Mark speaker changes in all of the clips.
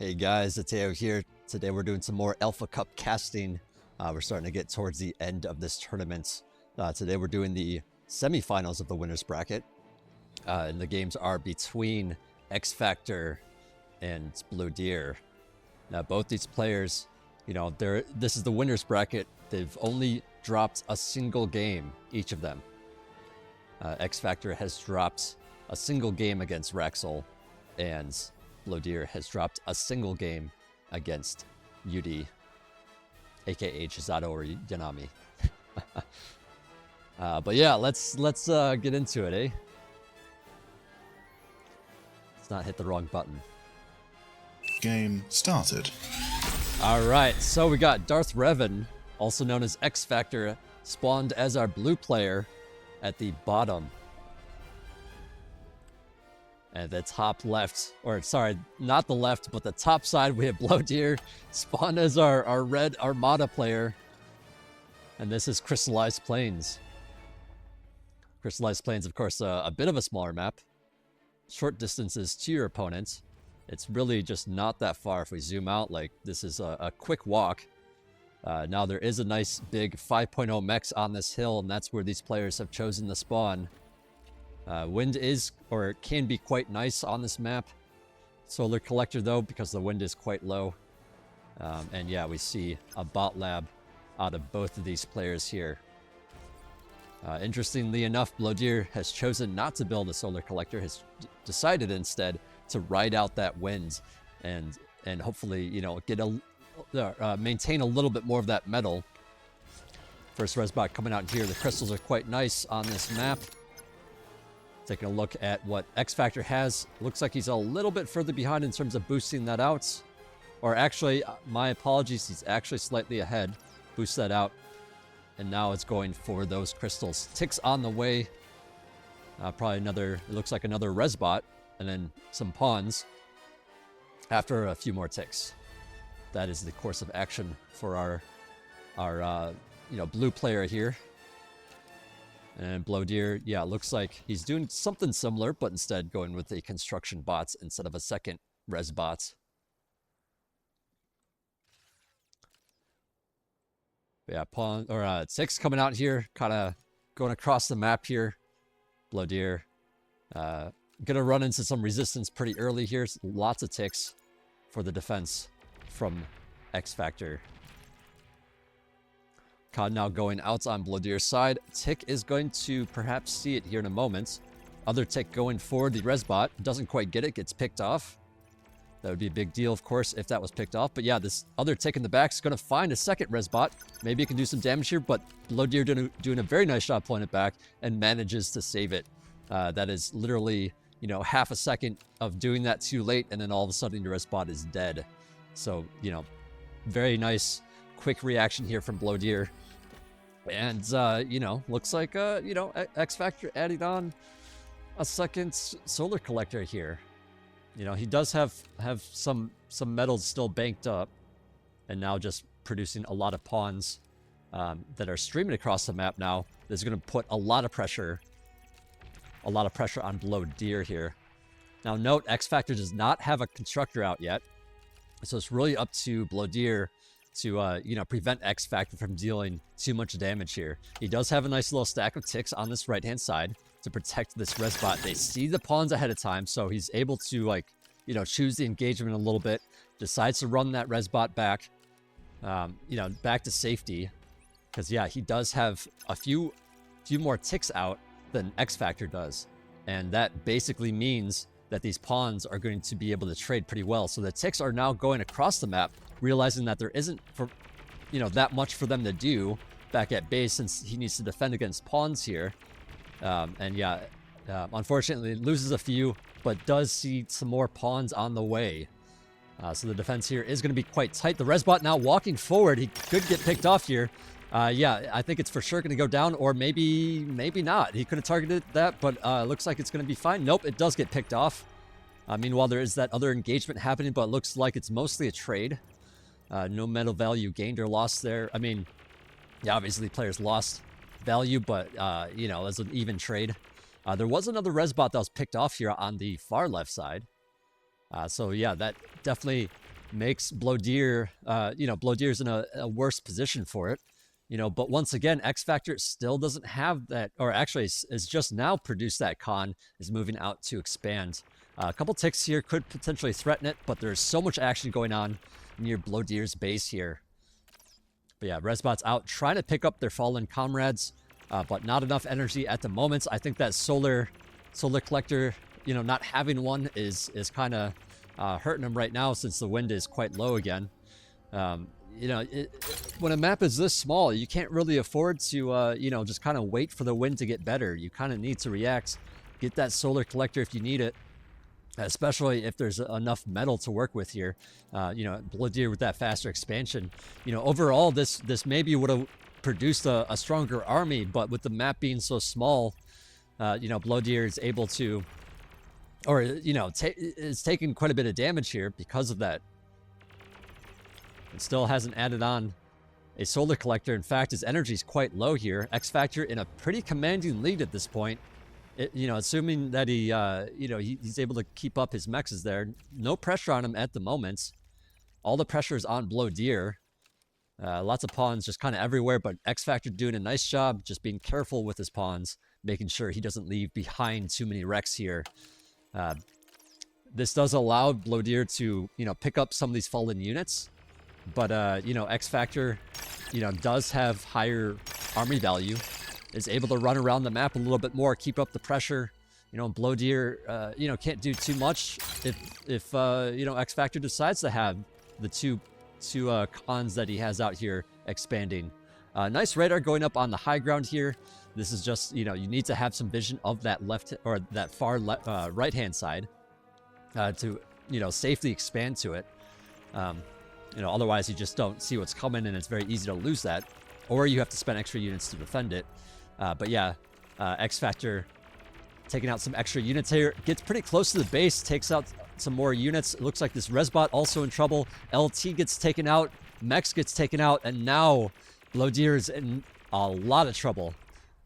Speaker 1: Hey guys, Zeteo here. Today we're doing some more Alpha Cup casting. We're starting to get towards the end of this tournament. Today we're doing the semifinals of the winners bracket. And the games are between XFactor and Blodir. Now both these players, this is the winners bracket. They've only dropped a single game, each of them. XFactor has dropped a single game against Raxel, and Blodir has dropped a single game against Yudi, aka Chisato or Yanami. But yeah, let's get into it, eh? Let's not hit the wrong button.
Speaker 2: Game started.
Speaker 1: All right, so we got Darth Revan, also known as XFactor, spawned as our blue player at the bottom. At the top left, or sorry, not the left, but the top side, we have Blodir, spawned as our red Armada player. And this is Crystallized Plains. Crystallized Plains, of course, a bit of a smaller map. Short distances to your opponent. It's really just not that far if we zoom out. Like, this is a quick walk. Now, there is a nice big 5.0 mechs on this hill, and that's where these players have chosen to spawn. Wind is, or can be, quite nice on this map. Solar Collector, though, because the wind is quite low. And yeah, we see a bot lab out of both of these players here. Interestingly enough, Blodir has chosen not to build a Solar Collector, has decided instead to ride out that wind and hopefully, get maintain a little bit more of that metal. First Resbot coming out here. The crystals are quite nice on this map. Taking a look at what XFactor has. Looks like he's a little bit further behind in terms of boosting that out. Or actually, my apologies, he's actually slightly ahead. Boost that out. And now it's going for those crystals. Ticks on the way. Probably another, it looks like another Resbot. And then some pawns. After a few more ticks. That is the course of action for our blue player here. And Blodir, yeah, looks like he's doing something similar, but instead going with a construction bots instead of a second res bot. Yeah, pawn or six coming out here, kind of going across the map here. Blodir, gonna run into some resistance pretty early here. Lots of ticks for the defense from XFactor. Khan now going out on Blodir's side. Tick is going to perhaps see it here in a moment. Other Tick going for the Resbot. Doesn't quite get it. Gets picked off. That would be a big deal, of course, if that was picked off. But yeah, this other Tick in the back is going to find a second Resbot. Maybe it can do some damage here, but Blodir doing a very nice job pulling it back and manages to save it. That is literally, half a second of doing that too late, and then all of a sudden your Resbot is dead. So, very nice, quick reaction here from Blodir. And, looks like, XFactor adding on a second Solar Collector here. He does have some metals still banked up, and now just producing a lot of pawns that are streaming across the map now. This is going to put a lot of pressure on Blodir here. Now, note, XFactor does not have a constructor out yet, so it's really up to Blodir to, prevent XFactor from dealing too much damage here. He does have a nice little stack of ticks on this right-hand side to protect this Resbot. They see the pawns ahead of time, so he's able to, choose the engagement a little bit. Decides to run that Resbot back, back to safety. Because, yeah, he does have a few more ticks out than XFactor does. And that basically means that these pawns are going to be able to trade pretty well. So the ticks are now going across the map, realizing that there isn't, that much for them to do back at base since he needs to defend against pawns here. Unfortunately, loses a few, but does see some more pawns on the way. So the defense here is going to be quite tight. The Resbot now walking forward. He could get picked off here. I think it's for sure going to go down, or maybe not. He could have targeted that, but looks like it's going to be fine. Nope, it does get picked off. Meanwhile, there is that other engagement happening, but it looks like it's mostly a trade. No metal value gained or lost there. Obviously players lost value, but, that's an even trade. There was another Resbot that was picked off here on the far left side. So yeah, that definitely makes Blodir, Blodir's in a worse position for it. But once again, XFactor still doesn't have that, or actually is just now produced that con, is moving out to expand. A couple ticks here could potentially threaten it, but there's so much action going on near Blodir's base here. But yeah, Resbot's out trying to pick up their fallen comrades, but not enough energy at the moment. I think that solar collector, not having one is kind of hurting him right now since the wind is quite low again. When a map is this small, you can't really afford to, just kind of wait for the wind to get better. You kind of need to react, get that solar collector if you need it, especially if there's enough metal to work with here. Blodir with that faster expansion. Overall, this maybe would have produced a stronger army, but with the map being so small, Blodir is able to, or, it's taking quite a bit of damage here because of that. It still hasn't added on a solar collector. In fact, his energy is quite low here. XFactor in a pretty commanding lead at this point. Assuming that he's able to keep up his mechs there. No pressure on him at the moment. All the pressure is on Blodir. Lots of pawns just kind of everywhere, but XFactor doing a nice job just being careful with his pawns, making sure he doesn't leave behind too many wrecks here. This does allow Blodir to, pick up some of these fallen units. But, XFactor, does have higher army value, is able to run around the map a little bit more, keep up the pressure. Blodir, can't do too much if XFactor decides to have the two cons that he has out here expanding. Nice radar going up on the high ground here. This is just, you need to have some vision of that left or that far right-hand side to, safely expand to it. Otherwise you just don't see what's coming and it's very easy to lose that. Or you have to spend extra units to defend it. But yeah, XFactor taking out some extra units here. Gets pretty close to the base, takes out some more units. It looks like this Resbot also in trouble. LT gets taken out, Mex gets taken out, and now Blodir is in a lot of trouble.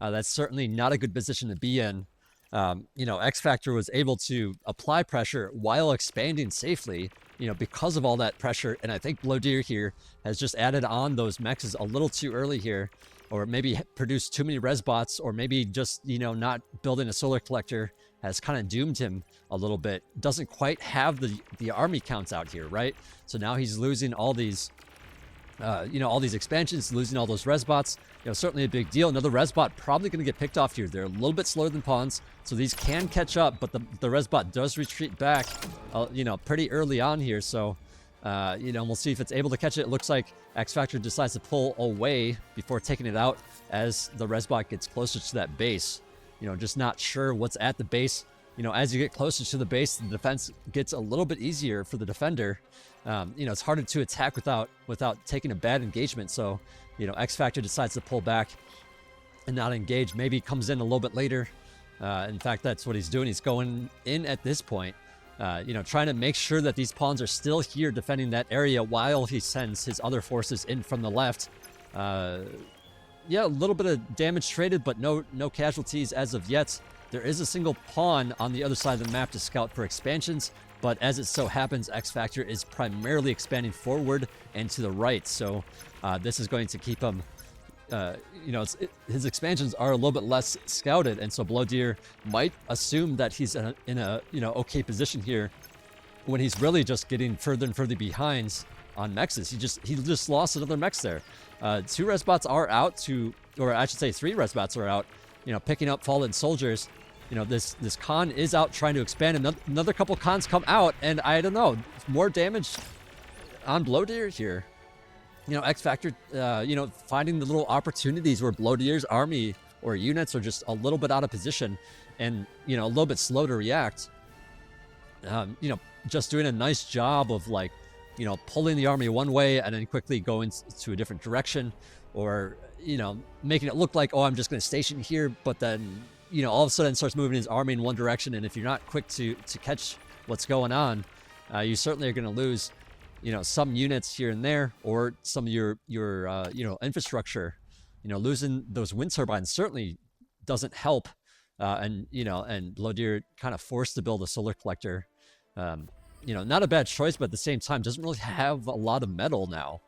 Speaker 1: That's certainly not a good position to be in. XFactor was able to apply pressure while expanding safely, because of all that pressure. And I think Blodir here has just added on those mexes a little too early here, or maybe produced too many Resbots, or maybe just, not building a solar collector has kind of doomed him a little bit. Doesn't quite have the army counts out here, right? So now he's losing all these all these expansions, losing all those Resbots, certainly a big deal. Another Resbot probably going to get picked off here. They're a little bit slower than pawns, so these can catch up, but the Resbot does retreat back, pretty early on here. So, we'll see if it's able to catch it. It looks like XFactor decides to pull away before taking it out as the Resbot gets closer to that base. Just not sure what's at the base. As you get closer to the base, the defense gets a little bit easier for the defender. It's harder to attack without taking a bad engagement. So, XFactor decides to pull back and not engage. Maybe comes in a little bit later. In fact, that's what he's doing. He's going in at this point, trying to make sure that these pawns are still here defending that area while he sends his other forces in from the left. Yeah, a little bit of damage traded, but no casualties as of yet. There is a single pawn on the other side of the map to scout for expansions, but as it so happens, XFactor is primarily expanding forward and to the right, so this is going to keep him, his expansions are a little bit less scouted, and so Blodir might assume that he's in a okay position here when he's really just getting further and further behind on mexes. He just lost another mex there. 2 Resbots are out, or I should say 3 Resbots are out, picking up fallen soldiers. This con is out trying to expand. Another couple cons come out, and I don't know, more damage on Blodir here. XFactor, finding the little opportunities where Blodir's army or units are just a little bit out of position and, a little bit slow to react. Just doing a nice job of pulling the army one way and then quickly going to a different direction, or, making it look like, oh, I'm just going to station here, but then, all of a sudden starts moving his army in one direction. And if you're not quick to catch what's going on, you certainly are going to lose, some units here and there, or some of your infrastructure. Losing those wind turbines certainly doesn't help. And Blodir kind of forced to build a solar collector. not a bad choice, but at the same time, doesn't really have a lot of metal now.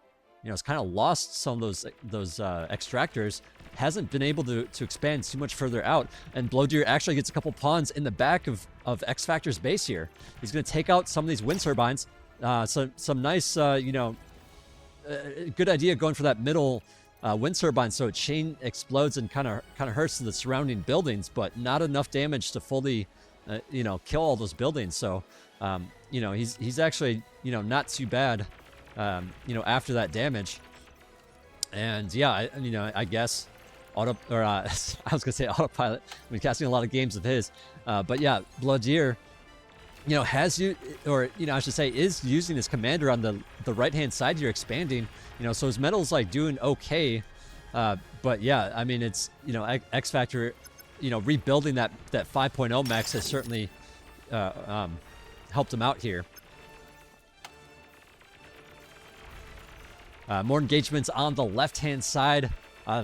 Speaker 1: It's kind of lost some of those extractors. Hasn't been able to expand too much further out. And Blodir actually gets a couple pawns in the back of XFactor's base here. He's going to take out some of these wind turbines. Some nice, good idea going for that middle wind turbine so a chain explodes and kind of hurts the surrounding buildings, but not enough damage to fully, kill all those buildings. So, he's actually, not too bad, after that damage. And yeah, I guess I was gonna say autopilot. I've been casting a lot of games of his, but yeah, Blodir, I should say, is using his commander on the right hand side here, expanding. So his metal's like doing okay, but yeah, I mean, it's XFactor, rebuilding that 5.0 max has certainly helped him out here. More engagements on the left-hand side.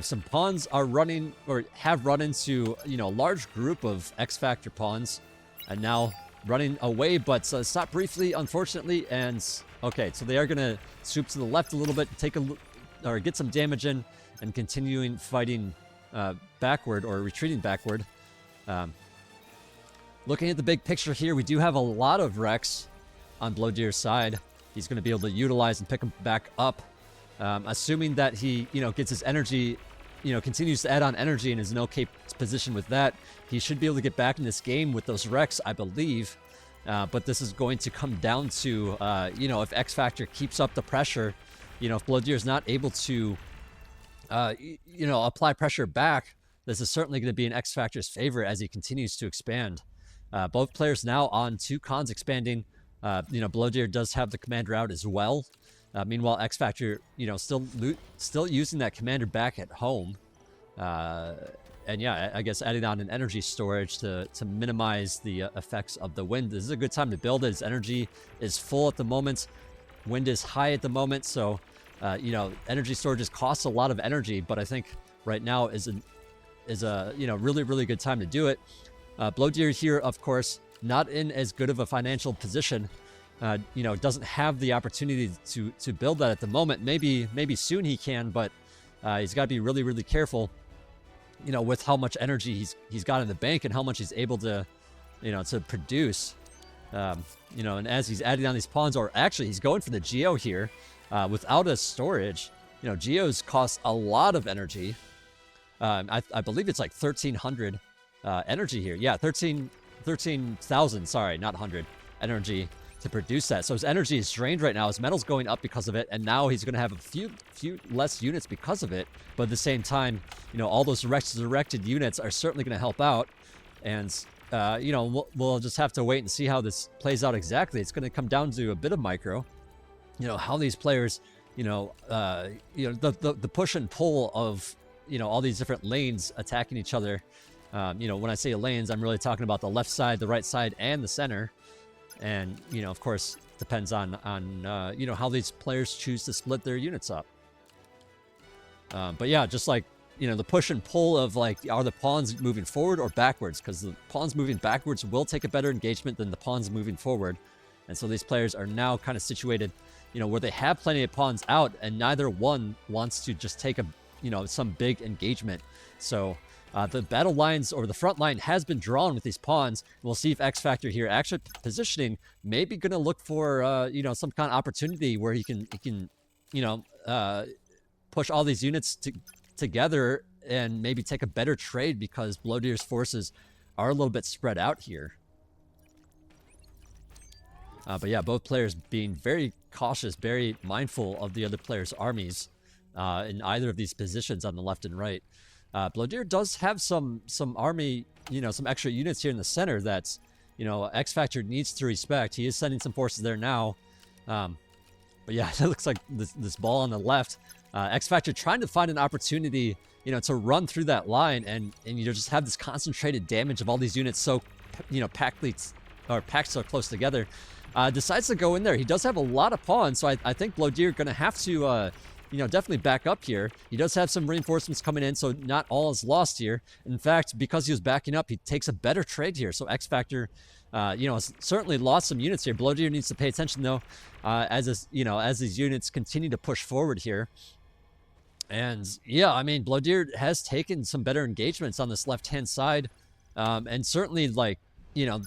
Speaker 1: Some pawns are running, or have run into, a large group of XFactor pawns, and now running away, but stopped briefly, unfortunately. And okay, so they are gonna swoop to the left a little bit, get some damage in, and continuing fighting backward, or retreating backward. Looking at the big picture here, we do have a lot of wrecks on Blodir's side. He's going to be able to utilize and pick them back up. Assuming that he, gets his energy, continues to add on energy and is in okay position with that, he should be able to get back in this game with those wrecks, I believe. But this is going to come down to, if XFactor keeps up the pressure, if Blodir is not able to, apply pressure back, this is certainly going to be in XFactor's favor as he continues to expand. Both players now on 2 cons expanding. Blodir does have the commander out as well. Meanwhile, XFactor, still using that commander back at home. And yeah, I guess adding on an energy storage to minimize the effects of the wind. This is a good time to build it. His energy is full at the moment. Wind is high at the moment. So, energy storage costs a lot of energy, but I think right now is a really, really good time to do it. Blodir here, of course, not in as good of a financial position. Doesn't have the opportunity to build that at the moment. Maybe soon he can, but he's got to be really, really careful, with how much energy he's got in the bank and how much he's able to, to produce. And as he's adding on these pawns, or actually he's going for the Geo here, without a storage. Geos cost a lot of energy. I believe it's like 1,300 energy here. Yeah, 13,000. Sorry, not 100 energy to produce that. So his energy is drained right now. His metal's going up because of it, and now he's going to have a few less units because of it. But at the same time, all those resurrected units are certainly going to help out. And we'll just have to wait and see how this plays out exactly. It's going to come down to a bit of micro. How these players, the push and pull of all these different lanes attacking each other. When I say lanes, I'm really talking about the left side, the right side, and the center. And, of course, depends on how these players choose to split their units up. But yeah, just like, the push and pull of are the pawns moving forward or backwards? Because the pawns moving backwards will take a better engagement than the pawns moving forward. And so these players are now kind of situated, where they have plenty of pawns out, and neither one wants to just take some big engagement. So the battle lines, or the front line, has been drawn with these pawns. We'll see if XFactor here actually positioning, maybe going to look for some kind of opportunity where he can push all these units together and maybe take a better trade, because Blodir's forces are a little bit spread out here. But yeah, both players being very cautious, very mindful of the other player's armies in either of these positions on the left and right. Blodir does have some army, some extra units here in the center that, XFactor needs to respect. He is sending some forces there now. But yeah, it looks like this ball on the left. XFactor trying to find an opportunity, to run through that line and just have this concentrated damage of all these units so, packed so close together. Decides to go in there. He does have a lot of pawns, so I think Blodir going to have to definitely back up here. He does have some reinforcements coming in, so not all is lost here. In fact, because he was backing up, he takes a better trade here. So XFactor, has certainly lost some units here. Blodir needs to pay attention though, as these units continue to push forward here. And yeah, I mean, Blodir has taken some better engagements on this left-hand side, and certainly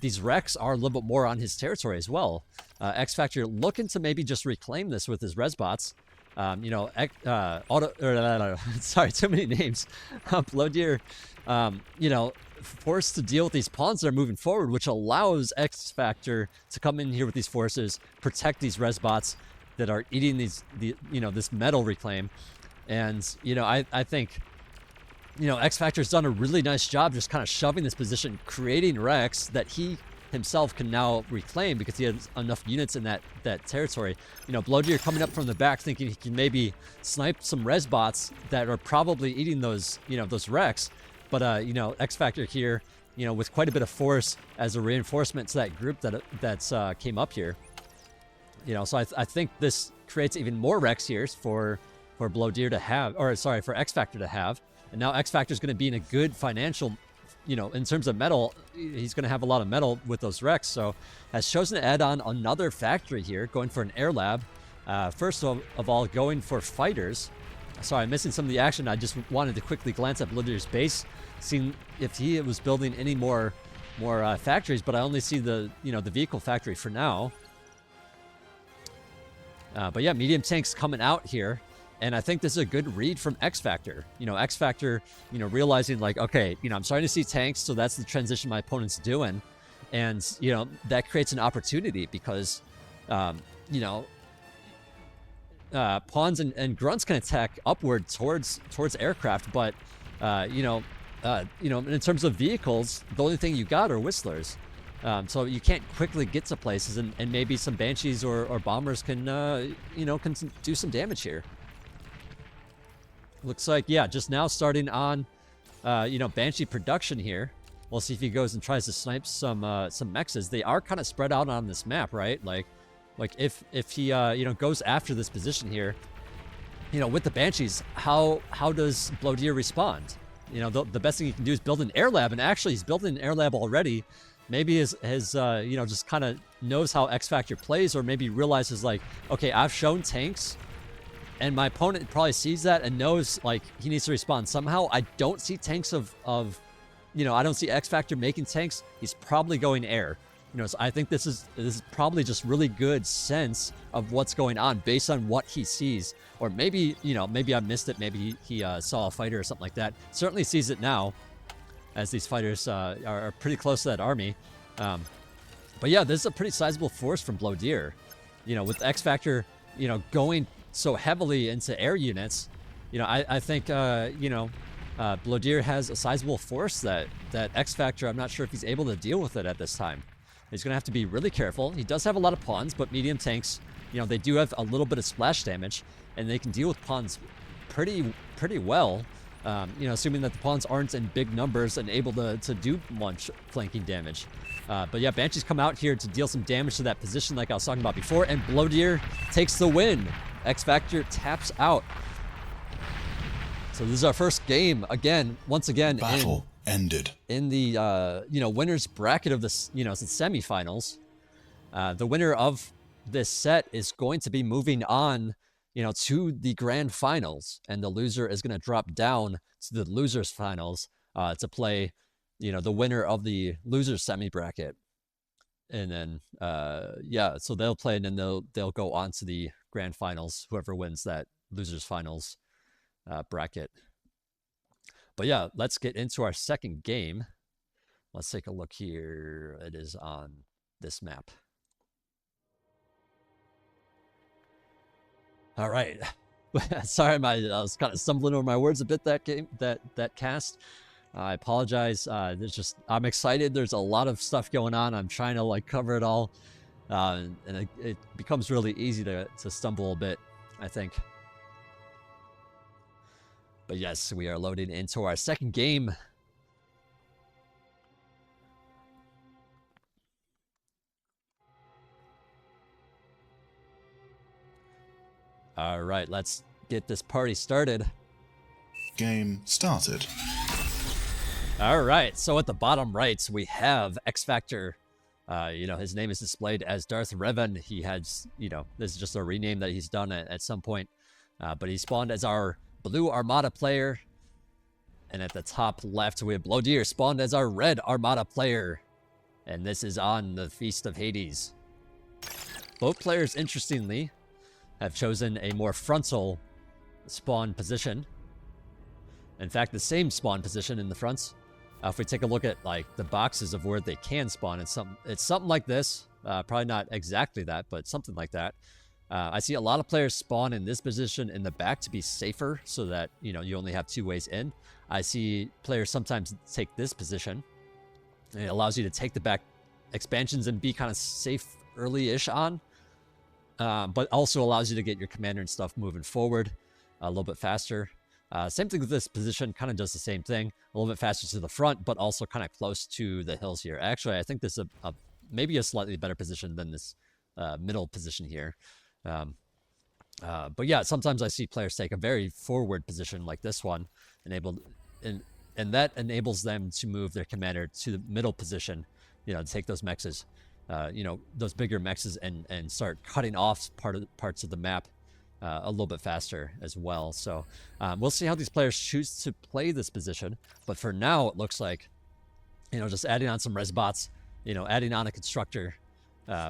Speaker 1: these wrecks are a little bit more on his territory as well. XFactor looking to maybe just reclaim this with his resbots. Sorry, too many names. Blodir, forced to deal with these pawns that are moving forward, which allows XFactor to come in here with these forces, protect these resbots that are eating this metal reclaim. And, I think, XFactor's done a really nice job just kind of shoving this position, creating wrecks that he himself can now reclaim because he has enough units in that territory. Blodir coming up from the back thinking he can maybe snipe some resbots that are probably eating those wrecks. But, XFactor here, with quite a bit of force as a reinforcement to that group that's came up here. So I think this creates even more wrecks here for Blodir to have, for XFactor to have. And now XFactor is going to be in a good financial, in terms of metal, he's going to have a lot of metal with those wrecks. So has chosen to add on another factory here, going for an air lab. First of all, going for fighters. Sorry, I'm missing some of the action. I just wanted to quickly glance at Blodir's base, seeing if he was building any more factories, but I only see the vehicle factory for now. But yeah, medium tanks coming out here. And I think this is a good read from XFactor. XFactor, realizing okay, I'm starting to see tanks, so that's the transition my opponent's doing. And, that creates an opportunity because, pawns and grunts can attack upward towards aircraft. But, in terms of vehicles, the only thing you got are whistlers. So you can't quickly get to places, and maybe some banshees or bombers can do some damage here. Looks like, yeah, just now starting on, Banshee production here. We'll see if he goes and tries to snipe some mexes. They are kind of spread out on this map, right? Like if he, goes after this position here, with the Banshees, how does Blodir respond? The best thing he can do is build an air lab, and actually he's building an air lab already. Maybe his just kind of knows how XFactor plays, or maybe realizes okay, I've shown tanks, and my opponent probably sees that and knows he needs to respond somehow. I don't see tanks I don't see XFactor making tanks. He's probably going air. So I think this is probably just really good sense of what's going on based on what he sees. Or maybe, maybe I missed it. Maybe he saw a fighter or something like that. Certainly sees it now, as these fighters are pretty close to that army. But yeah, this is a pretty sizable force from Blodir. With XFactor, going so heavily into air units, I think, Blodir has a sizable force that XFactor, I'm not sure if he's able to deal with it at this time. He's going to have to be really careful. He does have a lot of pawns, but medium tanks, they do have a little bit of splash damage, and they can deal with pawns pretty well, assuming that the pawns aren't in big numbers and able to do much flanking damage. But yeah, Banshees come out here to deal some damage to that position like I was talking about before, and Blodir takes the win. XFactor taps out. So this is our first game once again.
Speaker 2: Battle ended.
Speaker 1: In the, winner's bracket of this, it's the semifinals. The winner of this set is going to be moving on, to the grand finals, and the loser is going to drop down to the losers finals to play, the winner of the losers semi bracket. And then, so they'll play, and then they'll go on to the grand finals, whoever wins that losers finals bracket. But yeah, let's get into our second game. Let's take a look here. It is on this map. All right. Sorry, I was kind of stumbling over my words a bit that cast. I apologize. I'm excited. There's a lot of stuff going on. I'm trying to cover it all, and it becomes really easy to stumble a bit, I think. But yes, we are loading into our second game. All right, let's get this party started.
Speaker 2: Game started.
Speaker 1: All right, so at the bottom right, we have XFactor. His name is displayed as Darth Revan. He has, this is just a rename that he's done at some point. But he spawned as our blue Armada player. And at the top left, we have Blodir spawned as our red Armada player. And this is on the Feast of Hades. Both players, interestingly, have chosen a more frontal spawn position. In fact, the same spawn position in the fronts. If we take a look at like the boxes of where they can spawn, it's something like this. Probably not exactly that, but something like that. I see a lot of players spawn in this position in the back to be safer, so that you only have 2 ways in. I see players sometimes take this position, and it allows you to take the back expansions and be kind of safe early-ish on, but also allows you to get your commander and stuff moving forward a little bit faster. Same thing with this position, kind of does the same thing, a little bit faster to the front, but also kind of close to the hills here. Actually, I think this is maybe a slightly better position than this middle position here. But yeah, sometimes I see players take a very forward position like this one, and that enables them to move their commander to the middle position, to take those mexes, those bigger mexes, and start cutting off parts of the map a little bit faster as well. So we'll see how these players choose to play this position. But for now, it looks like, just adding on some res bots, adding on a constructor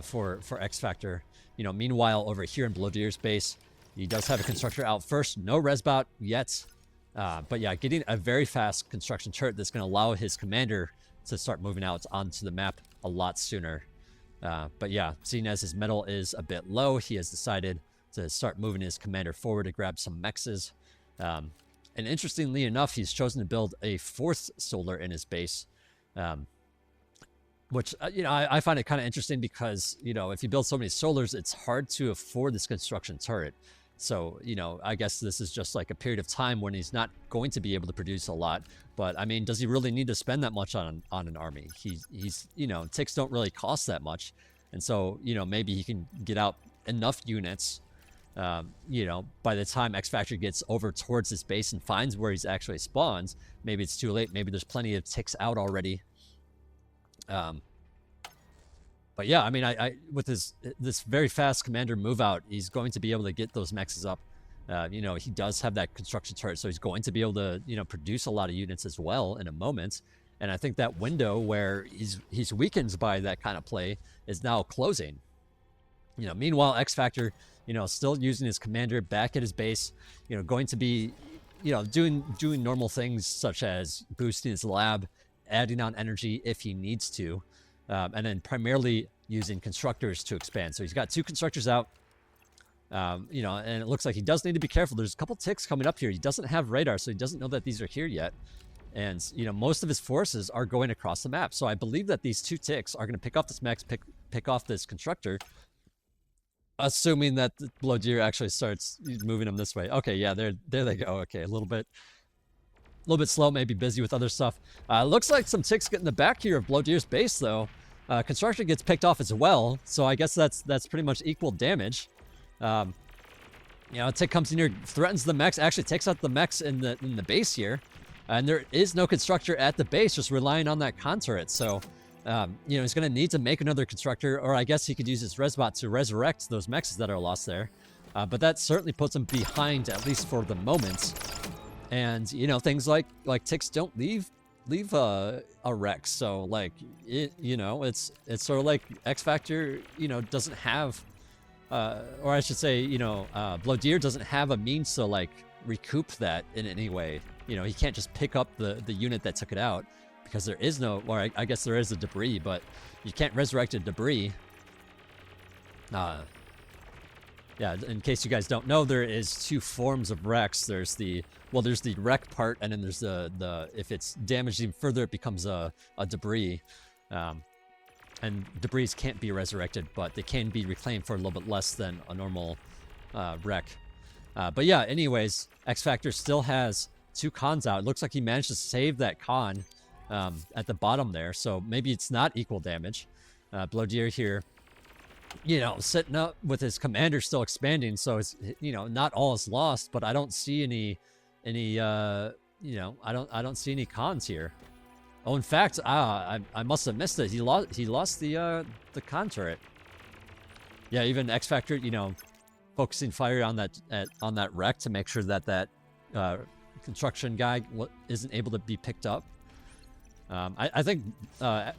Speaker 1: for XFactor. Meanwhile, over here in Blodir's base, he does have a constructor out first. No res bot yet. But yeah, getting a very fast construction turret that's going to allow his commander to start moving out onto the map a lot sooner. But yeah, seeing as his metal is a bit low, he has decided to start moving his commander forward to grab some mexes. And interestingly enough, he's chosen to build a 4th solar in his base, which, I find it kind of interesting because, if you build so many solars, it's hard to afford this construction turret. So, I guess this is just like a period of time when he's not going to be able to produce a lot. But, I mean, does he really need to spend that much on an army? He's ticks don't really cost that much. And so, maybe he can get out enough units, by the time XFactor gets over towards his base and finds where he's actually spawns. Maybe it's too late. Maybe there's plenty of ticks out already. But yeah, I mean, I with this very fast commander move out, he's going to be able to get those mexes up. He does have that construction turret, so he's going to be able to, produce a lot of units as well in a moment. And I think that window where he's weakened by that kind of play is now closing. Meanwhile, XFactor, still using his commander back at his base, going to be, doing normal things such as boosting his lab, adding on energy if he needs to, and then primarily using constructors to expand. So he's got 2 constructors out, and it looks like he does need to be careful. There's a couple ticks coming up here. He doesn't have radar, so he doesn't know that these are here yet. And, most of his forces are going across the map. So I believe that these 2 ticks are going to pick off this mex, pick off this constructor, assuming that Blodir actually starts moving them this way. Okay, yeah, there they go. Okay, a little bit slow, maybe busy with other stuff. Looks like some ticks get in the back here of Blodir's base, though. Constructor gets picked off as well, so I guess that's pretty much equal damage. A tick comes in here, threatens the mechs, actually takes out the mechs in the base here, and there is no constructor at the base, just relying on that con turret. So, he's going to need to make another constructor, or I guess he could use his resbot to resurrect those mechs that are lost there. But that certainly puts him behind, at least for the moment. And things like ticks don't leave a wreck, so like it's sort of like XFactor doesn't have, or I should say Blodir doesn't have a means to like recoup that in any way. He can't just pick up the unit that took it out because there is no, or I guess there is a debris, but you can't resurrect a debris. Yeah, in case you guys don't know, there is 2 forms of wrecks. There's the wreck part, and then there's the if it's damaged even further, it becomes a debris. And debris can't be resurrected, but they can be reclaimed for a little bit less than a normal wreck. But yeah, anyways, XFactor still has 2 cons out. It looks like he managed to save that con at the bottom there, so maybe it's not equal damage. Blodir here you know, sitting up with his commander still expanding, so it's, you know, not all is lost, but I don't see any you know, I don't see any cons here. Oh, in fact, I must have missed it. He lost the con turret. Yeah, even XFactor, you know, focusing fire on that wreck to make sure that construction guy isn't able to be picked up. I think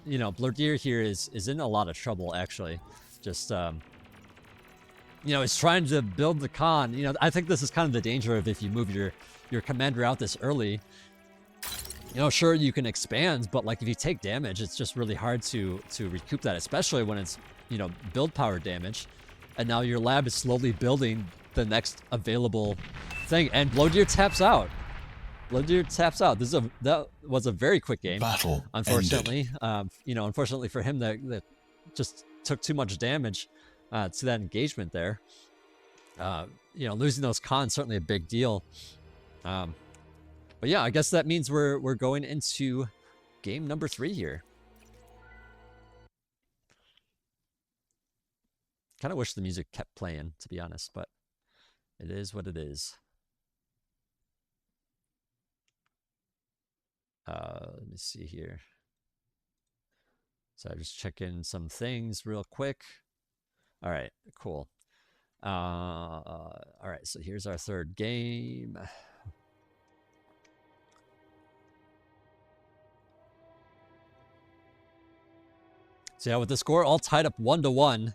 Speaker 1: you know, Blodir here is in a lot of trouble, actually. Just you know, he's trying to build the con. You know, I think this is kind of the danger of if you move your commander out this early. You know, sure, you can expand, but like if you take damage, it's just really hard to recoup that, especially when it's, you know, build power damage. And now your lab is slowly building the next available thing, and Blodir taps out. Blodir taps out. That was a very quick game.
Speaker 2: Battle
Speaker 1: unfortunately. You know, unfortunately for him, that just took too much damage to that engagement there. You know, losing those cons certainly a big deal. But yeah, I guess that means we're going into game number 3 here. Kind of wish the music kept playing, to be honest, but it is what it is. Let me see here. So I just check in some things real quick. All right, cool. All right, so here's our third game. So yeah, with the score all tied up 1-1.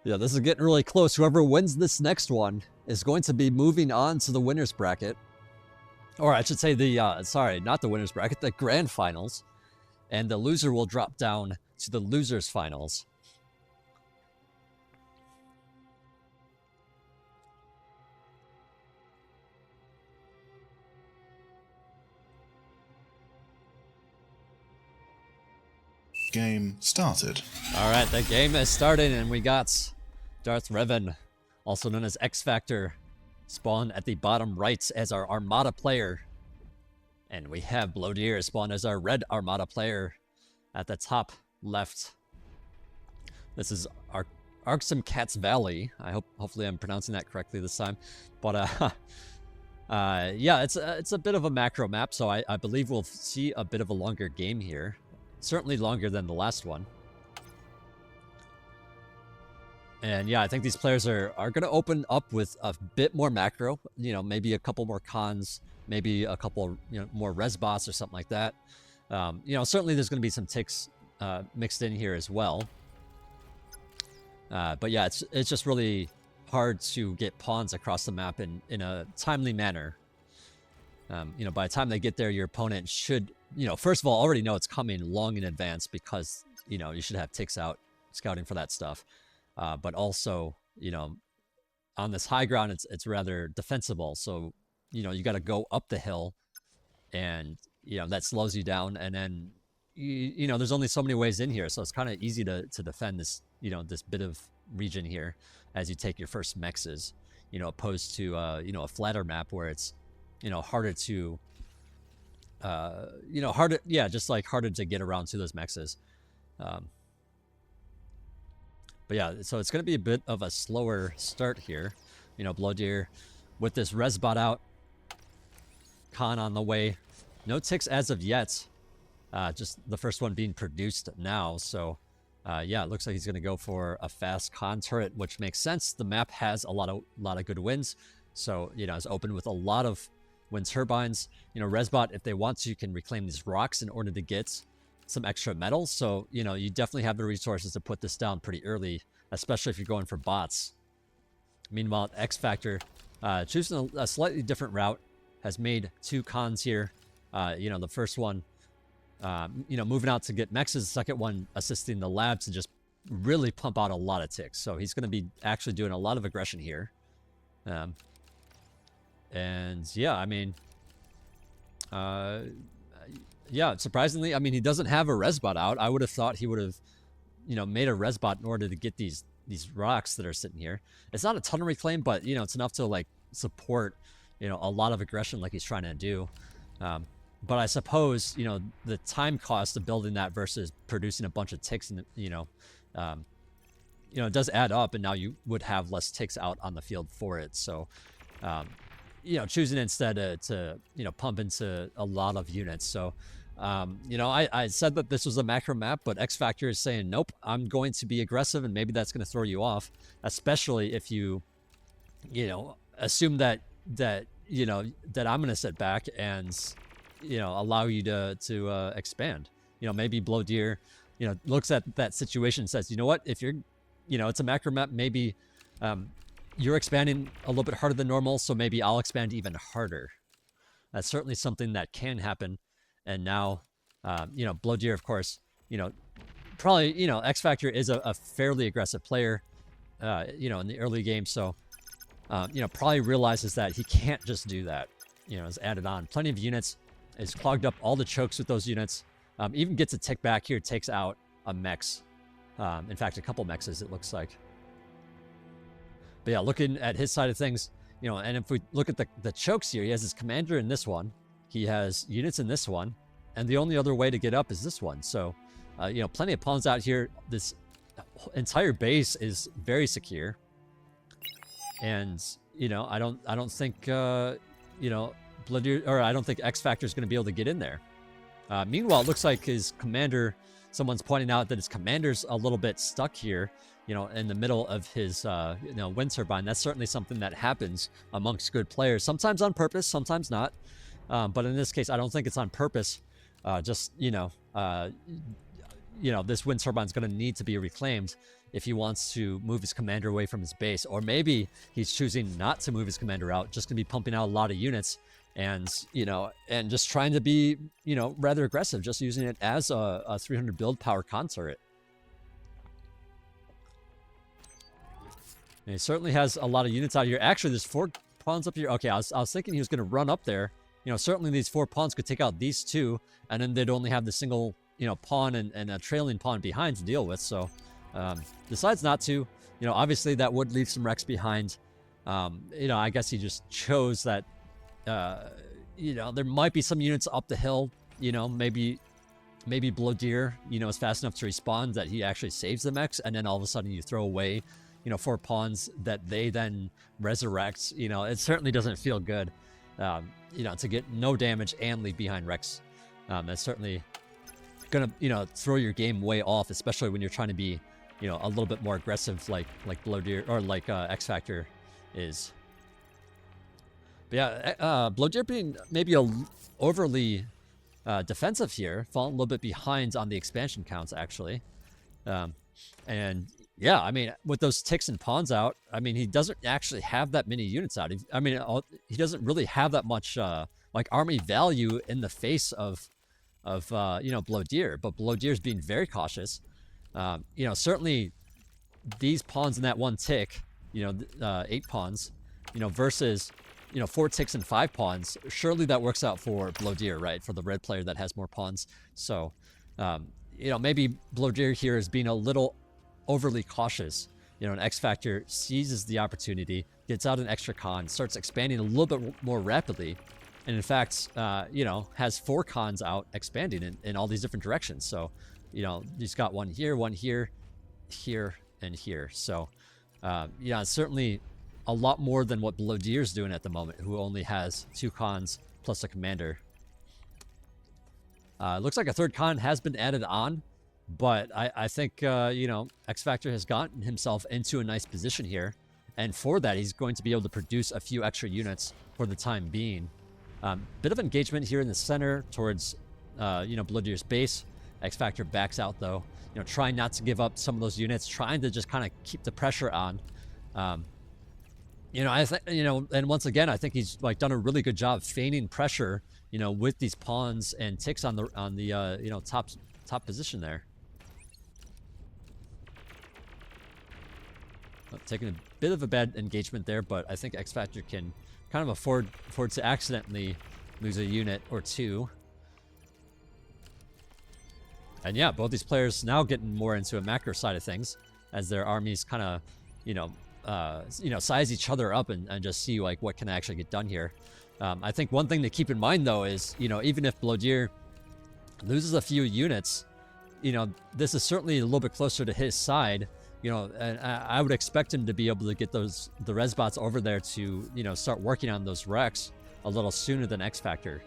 Speaker 1: Yeah, this is getting really close. Whoever wins this next one is going to be moving on to the winner's bracket. Or I should say the, sorry, not the winner's bracket, the grand finals. And the loser will drop down to the loser's finals.
Speaker 2: Game started.
Speaker 1: All right, the game is starting, and we got Darth Revan, also known as XFactor, spawned at the bottom right as our Armada player. And we have Blodir spawned as our red Armada player at the top left. This is our Arksum Cats Valley. Hopefully I'm pronouncing that correctly this time. But yeah, it's a bit of a macro map, so I believe we'll see a bit of a longer game here. Certainly longer than the last one. And yeah, I think these players are going to open up with a bit more macro, you know, maybe a couple more cons, maybe a couple, you know, more res bots or something like that. You know, certainly there's going to be some ticks mixed in here as well. But yeah, it's just really hard to get pawns across the map in a timely manner. You know, by the time they get there, your opponent should, you know, first of all, already know it's coming long in advance because, you know, you should have ticks out scouting for that stuff. But also, you know, on this high ground, it's rather defensible. So, you know, you got to go up the hill and, you know, that slows you down. And then, you know, there's only so many ways in here. So it's kind of easy to defend this, you know, this bit of region here as you take your first mexes, you know, opposed to, you know, a flatter map where it's, you know, harder to, you know, harder, yeah, just like harder to get around to those mexes. But yeah, so it's going to be a bit of a slower start here. You know, Blodir with this resbot out, con on the way. No ticks as of yet. Just the first one being produced now. So yeah, it looks like he's going to go for a fast con turret, which makes sense. The map has a lot of good wins. So, you know, it's open with a lot of wind turbines. You know, resbot, if they want to, you can reclaim these rocks in order to get some extra metal. So, you know, you definitely have the resources to put this down pretty early, especially if you're going for bots. Meanwhile, XFactor, choosing a slightly different route, has made 2 cons here. You know, the first one, you know, moving out to get mexes. The second one assisting the lab to just really pump out a lot of ticks. So he's going to be actually doing a lot of aggression here. And yeah, I mean, yeah, surprisingly, I mean, he doesn't have a resbot out. I would have thought he would have, you know, made a resbot in order to get these rocks that are sitting here. It's not a ton of reclaim, but, you know, it's enough to, like, support, you know, a lot of aggression like he's trying to do. But I suppose, you know, the time cost of building that versus producing a bunch of ticks, and, you know, you know, it does add up, and now you would have less ticks out on the field for it. So, you know, choosing instead to, you know, pump into a lot of units. So, you know, I said that this was a macro map, but XFactor is saying, nope, I'm going to be aggressive, and maybe that's going to throw you off, especially if you, you know, assume that you know, that I'm going to sit back and, you know, allow you to expand. You know, maybe Blodir, you know, looks at that situation and says, you know what, if you're, you know, it's a macro map, maybe you're expanding a little bit harder than normal, so maybe I'll expand even harder. That's certainly something that can happen. And now, you know, Blodir, of course, you know, probably, you know, XFactor is a fairly aggressive player, you know, in the early game. So, you know, probably realizes that he can't just do that, you know, is added on. Plenty of units, is clogged up all the chokes with those units. Even gets a tick back here, takes out a mex. In fact, a couple mexes, it looks like. But yeah, looking at his side of things, you know, and if we look at the chokes here, he has his commander in this one. He has units in this one. And the only other way to get up is this one. So, you know, plenty of pawns out here. This entire base is very secure. And, you know, I don't think, you know, Blodir, or I don't think XFactor is going to be able to get in there. Meanwhile, it looks like his commander, someone's pointing out that his commander's a little bit stuck here, you know, in the middle of his, you know, wind turbine. That's certainly something that happens amongst good players, sometimes on purpose, sometimes not. But in this case, I don't think it's on purpose. Just, you know, this wind turbine's going to need to be reclaimed if he wants to move his commander away from his base. Or maybe he's choosing not to move his commander out, just going to be pumping out a lot of units and, you know, and just trying to be, you know, rather aggressive, just using it as a 300 build power con turret. And he certainly has a lot of units out here. Actually, there's 4 pawns up here. Okay, I was thinking he was going to run up there. You know, certainly these 4 pawns could take out these 2, and then they'd only have the single, you know, pawn and a trailing pawn behind to deal with. So, decides not to. You know, obviously that would leave some wrecks behind. You know, I guess he just chose that, you know, there might be some units up the hill. You know, maybe Blodir, you know, is fast enough to respawn that he actually saves the mechs, and then all of a sudden you throw away, you know, 4 pawns that they then resurrect. You know, it certainly doesn't feel good, you know, to get no damage and leave behind wrecks. That's certainly gonna, you know, throw your game way off, especially when you're trying to be, you know, a little bit more aggressive like Blodir, or like XFactor is. But yeah, Blodir being maybe overly defensive here, falling a little bit behind on the expansion counts actually. And yeah, I mean, with those ticks and pawns out, I mean, he doesn't actually have that many units out. I mean, he doesn't really have that much like army value in the face of you know, Blodir. But Blodir's being very cautious. You know, certainly these pawns in that 1 tick, you know, 8 pawns, you know, versus, you know, 4 ticks and 5 pawns. Surely that works out for Blodir, right? For the red player that has more pawns. So, you know, maybe Blodir here is being a little overly cautious. You know, an XFactor seizes the opportunity, gets out an extra con, starts expanding a little bit more rapidly, and in fact, you know, has 4 cons out expanding in all these different directions. So, you know, he's got one here, here, and here. So, yeah, it's certainly a lot more than what Blodir's doing at the moment, who only has 2 cons plus a commander. Looks like a 3rd con has been added on, but I think, you know, XFactor has gotten himself into a nice position here. And for that, he's going to be able to produce a few extra units for the time being. Bit of engagement here in the center towards, you know, Blodir's base. XFactor backs out, though. You know, trying not to give up some of those units, trying to just kind of keep the pressure on. You know, I think, you know, and once again, I think he's like done a really good job feigning pressure, you know, with these pawns and ticks on the you know, top position there. Taking a bit of a bad engagement there, but I think XFactor can kind of afford to accidentally lose a unit or 2. And yeah, both these players now getting more into a macro side of things as their armies kind of, you know, size each other up and just see like what can actually get done here. I think one thing to keep in mind though is, you know, even if Blodir loses a few units, you know, this is certainly a little bit closer to his side you know, and I would expect him to be able to get the Resbots over there to, you know, start working on those Wrecks a little sooner than XFactor.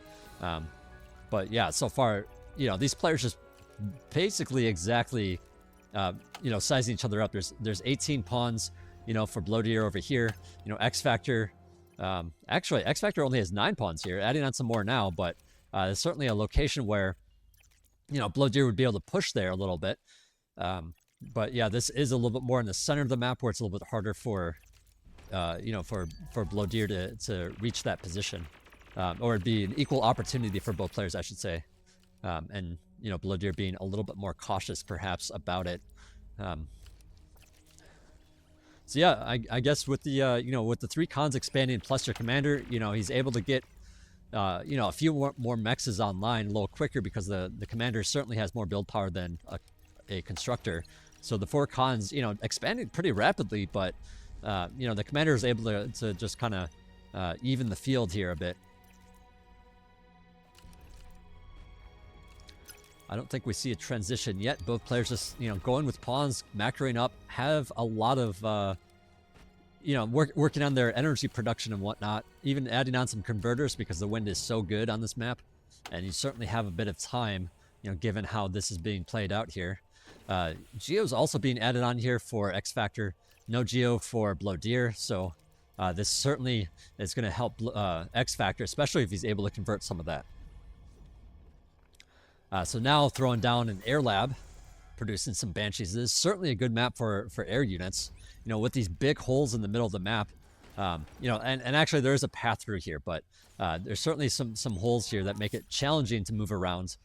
Speaker 1: But yeah, so far, you know, these players just basically exactly, you know, sizing each other up. There's 18 pawns, you know, for Blodir over here. You know, XFactor, actually, XFactor only has 9 pawns here, adding on some more now, but there's certainly a location where, you know, Blodir would be able to push there a little bit. But yeah, this is a little bit more in the center of the map where it's a little bit harder for, you know, for Blodir to reach that position. Or it'd be an equal opportunity for both players, I should say. And, you know, Blodir being a little bit more cautious, perhaps, about it. So yeah, I guess with the, you know, with the 3 cons expanding plus your commander, you know, he's able to get, you know, a few more mechs online a little quicker because the commander certainly has more build power than a constructor. So the 4 cons, you know, expanded pretty rapidly, but, you know, the commander is able to just kind of even the field here a bit. I don't think we see a transition yet. Both players just, you know, going with pawns, macroing up, have a lot of, you know, working on their energy production and whatnot, even adding on some converters because the wind is so good on this map. And you certainly have a bit of time, you know, given how this is being played out here. Geo's also being added on here for XFactor. No Geo for Blodir, so this certainly is going to help XFactor, especially if he's able to convert some of that. So now throwing down an air lab, producing some Banshees. This is certainly a good map for air units. You know, with these big holes in the middle of the map, you know, and actually there is a path through here, but there's certainly some holes here that make it challenging to move around.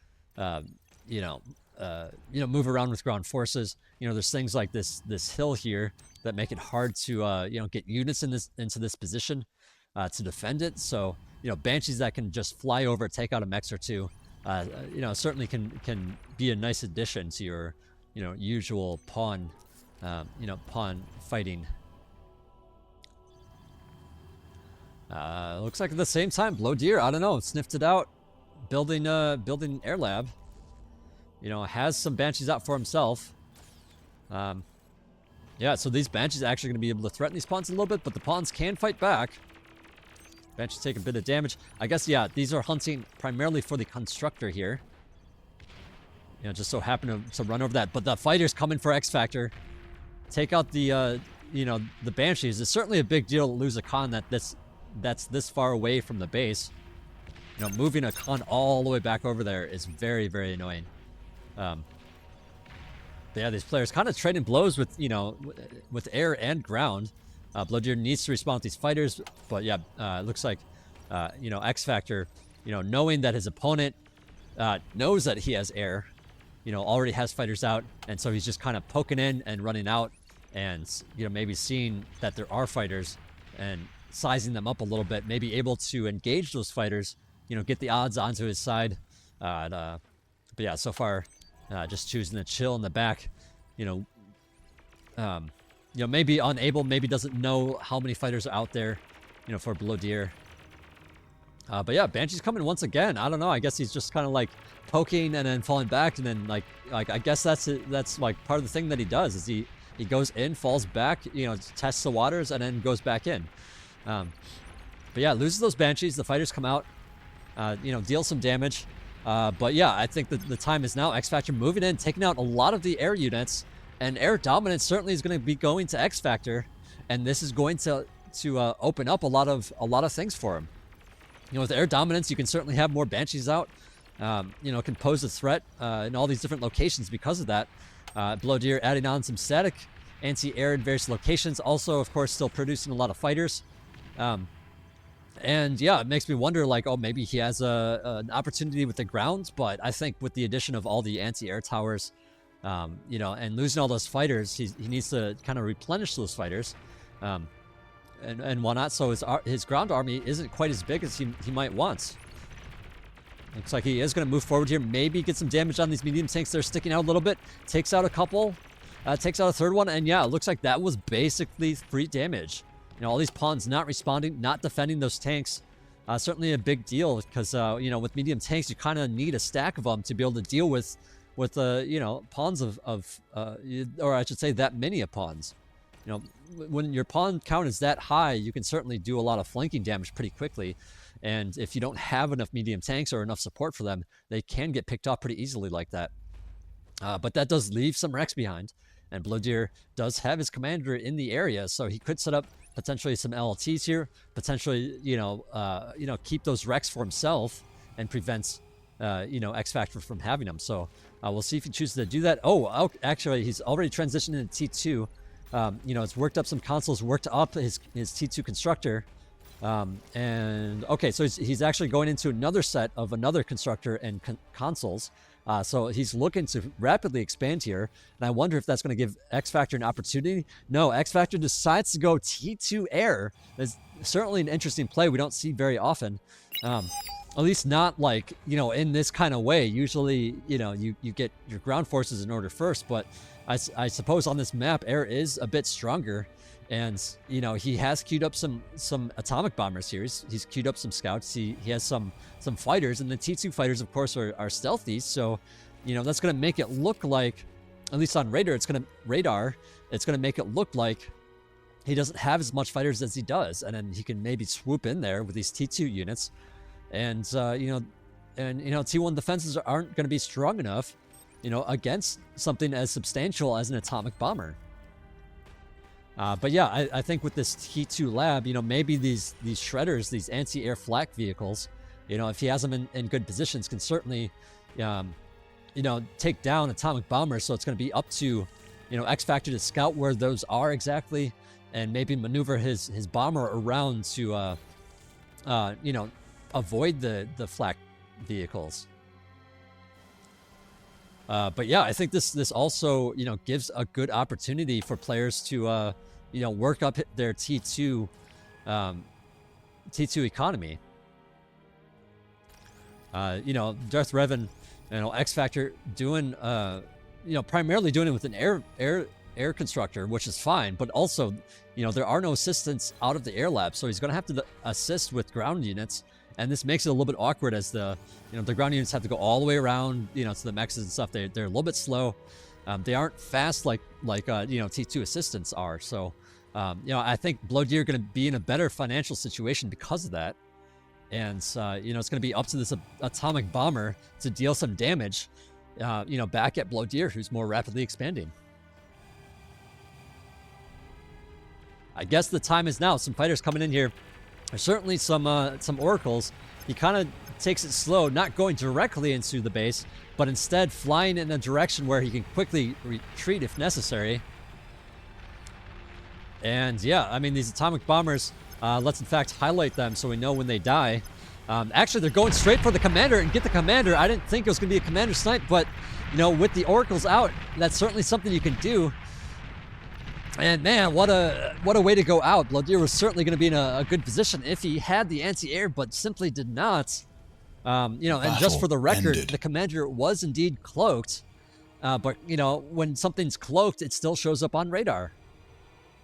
Speaker 1: You know, move around with ground forces. You know, there's things like this hill here that make it hard to you know, get units into this position to defend it. So, you know, Banshees that can just fly over, take out a mech or two. You know, certainly can be a nice addition to your, you know, usual pawn, you know, pawn fighting. Looks like at the same time, Blodir, I don't know, sniffed it out, building air lab. You know, has some Banshees out for himself. Yeah, so these Banshees are actually going to be able to threaten these pawns a little bit, but the pawns can fight back. Banshees take a bit of damage. I guess, yeah, these are hunting primarily for the constructor here. You know, just so happen to run over that. But the fighters coming for XFactor. Take out the, you know, the Banshees. It's certainly a big deal to lose a con that's this far away from the base. You know, moving a con all the way back over there is very, very annoying. But yeah, these players kind of trading blows with, you know, with air and ground. Blodir needs to respond to these fighters, but yeah, it looks like, you know, XFactor, you know, knowing that his opponent knows that he has air, you know, already has fighters out, and so he's just kind of poking in and running out, and, you know, maybe seeing that there are fighters and sizing them up a little bit, maybe able to engage those fighters, you know, get the odds onto his side. But yeah, so far, just choosing to chill in the back, you know, maybe unable, maybe doesn't know how many fighters are out there, you know, for Blodir. But yeah, Banshee's coming once again. I don't know. I guess he's just kind of like poking and then falling back, and then like I guess that's like part of the thing that he does is he goes in, falls back, you know, tests the waters, and then goes back in. But yeah, loses those Banshees. The fighters come out, you know, deal some damage. But yeah, I think that the time is now. XFactor moving in, taking out a lot of the air units. And air dominance certainly is going to be going to XFactor, and this is going to open up a lot of things for him. You know, with air dominance, you can certainly have more Banshees out. You know, can pose a threat in all these different locations because of that. Blodir adding on some static anti-air in various locations, also of course still producing a lot of fighters. And yeah, it makes me wonder, like, oh, maybe he has an opportunity with the ground, but I think with the addition of all the anti-air towers, you know, and losing all those fighters, he needs to kind of replenish those fighters, and whatnot. So his ground army isn't quite as big as he might want. Looks like he is going to move forward here, maybe get some damage on these medium tanks. They're sticking out a little bit. Takes out a couple, takes out a third one, and yeah, it looks like that was basically free damage. You know, all these pawns not responding, not defending those tanks. Certainly a big deal because, you know, with medium tanks, you kind of need a stack of them to be able to deal with with pawns or I should say that many of pawns. When your pawn count is that high, you can certainly do a lot of flanking damage pretty quickly. And if you don't have enough medium tanks or enough support for them, they can get picked off pretty easily like that. But that does leave some wrecks behind. And Blodir does have his commander in the area, so he could set up potentially some LLTs here, potentially, keep those wrecks for himself and prevents, XFactor from having them. So we'll see if he chooses to do that. Oh, actually, he's already transitioned into T2. It's worked up some consoles, worked up his T2 constructor. And okay, so he's actually going into another set of another constructor and consoles. So he's looking to rapidly expand here, and I wonder if that's going to give XFactor an opportunity. No, XFactor decides to go T2 air. That's certainly an interesting play we don't see very often. At least not like, in this kind of way. Usually, you get your ground forces in order first, but I suppose on this map, air is a bit stronger. And, he has queued up some atomic bombers here. He's queued up some scouts. He has some fighters, and the T2 fighters, of course, are stealthy. So, that's going to make it look like, at least on radar, it's going to make it look like he doesn't have as much fighters as he does. And then he can maybe swoop in there with these T2 units. And, T1 defenses aren't going to be strong enough, against something as substantial as an atomic bomber. But yeah, I think with this T2 lab, maybe these shredders, these anti-air flak vehicles, if he has them in good positions, can certainly, take down atomic bombers. So it's going to be up to, XFactor to scout where those are exactly, and maybe maneuver his bomber around to, avoid the flak vehicles. But yeah, I think this also, gives a good opportunity for players to, work up their T2 economy. Darth Revan, XFactor doing, primarily doing it with an air constructor, which is fine, but also, there are no assistants out of the air lab, so he's going to have to assist with ground units. And this makes it a little bit awkward as the ground units have to go all the way around, to the mechs and stuff. They're a little bit slow. They aren't fast like T2 assistants are. So, I think Blodir going to be in a better financial situation because of that. And, it's going to be up to this atomic bomber to deal some damage, back at Blodir, who's more rapidly expanding. I guess the time is now. Some fighters coming in here. There's certainly some oracles. He kind of takes it slow, not going directly into the base, but instead flying in a direction where he can quickly retreat if necessary. And yeah, I mean, these atomic bombers, let's in fact highlight them so we know when they die. Actually, they're going straight for the commander and get the commander. I didn't think it was going to be a commander snipe, but, with the oracles out, that's certainly something you can do. And man, what a way to go out. Blodir was certainly going to be in a good position if he had the anti-air, but simply did not. And just for the record, the commander was indeed cloaked. But when something's cloaked, it still shows up on radar.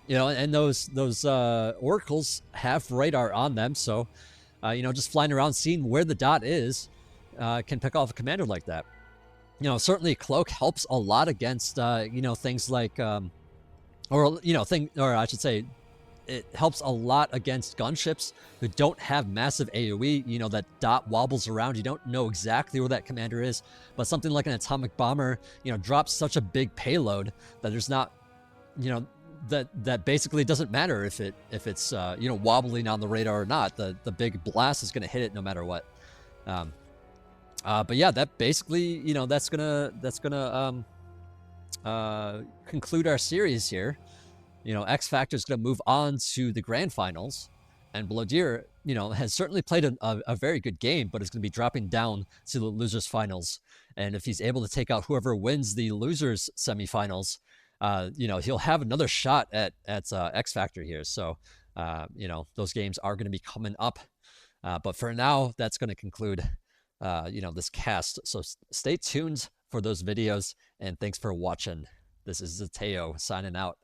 Speaker 1: And those oracles have radar on them, so just flying around, seeing where the dot is, can pick off a commander like that. Certainly cloak helps a lot against things like. Or I should say, it helps a lot against gunships who don't have massive AoE. That dot wobbles around. You don't know exactly where that commander is. But something like an atomic bomber, drops such a big payload that there's not, that basically doesn't matter if it's wobbling on the radar or not. The big blast is going to hit it no matter what. But yeah, that basically, that's gonna conclude our series here. XFactor is going to move on to the grand finals, and Blodir, has certainly played a very good game, but is going to be dropping down to the losers finals. And if he's able to take out whoever wins the losers semifinals, he'll have another shot at XFactor here. So, those games are going to be coming up. But for now, that's going to conclude, this cast. So stay tuned for those videos, and thanks for watching. This is Zeteo signing out.